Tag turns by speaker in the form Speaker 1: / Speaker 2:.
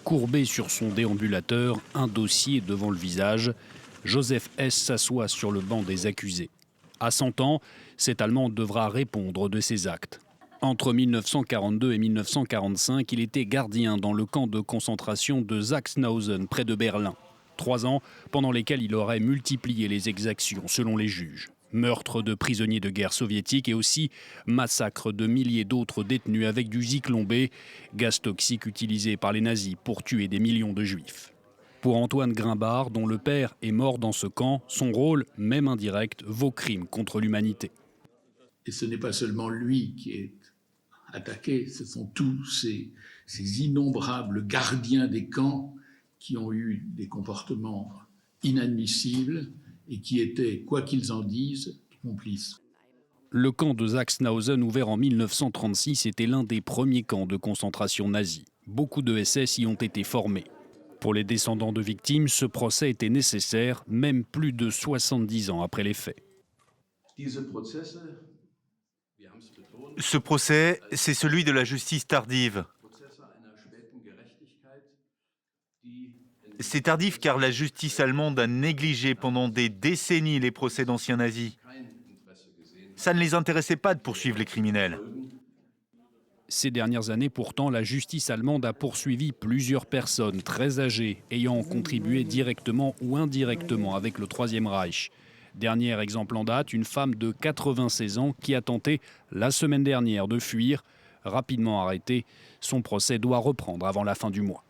Speaker 1: Courbé sur son déambulateur, un dossier devant le visage, Joseph S. s'assoit sur le banc des accusés. À 100 ans, cet Allemand devra répondre de ses actes. Entre 1942 et 1945, il était gardien dans le camp de concentration de Sachsenhausen, près de Berlin. 3 ans pendant lesquels il aurait multiplié les exactions, selon les juges. Meurtre de prisonniers de guerre soviétiques et aussi massacre de milliers d'autres détenus avec du zyklon B, gaz toxique utilisé par les nazis pour tuer des millions de juifs. Pour Antoine Grimbart, dont le père est mort dans ce camp, son rôle, même indirect, vaut crime contre l'humanité.
Speaker 2: Et ce n'est pas seulement lui qui est attaqué, ce sont tous ces innombrables gardiens des camps qui ont eu des comportements inadmissibles et qui étaient, quoi qu'ils en disent, complices.
Speaker 1: Le camp de Sachsenhausen, ouvert en 1936, était l'un des premiers camps de concentration nazis. Beaucoup de SS y ont été formés. Pour les descendants de victimes, ce procès était nécessaire, même plus de 70 ans après les faits.
Speaker 3: Ce procès, c'est celui de la justice tardive. C'est tardif car la justice allemande a négligé pendant des décennies les procès d'anciens nazis. Ça ne les intéressait pas de poursuivre les criminels.
Speaker 1: Ces dernières années, pourtant, la justice allemande a poursuivi plusieurs personnes très âgées ayant contribué directement ou indirectement avec le Troisième Reich. Dernier exemple en date, une femme de 96 ans qui a tenté la semaine dernière de fuir. Rapidement arrêtée, son procès doit reprendre avant la fin du mois.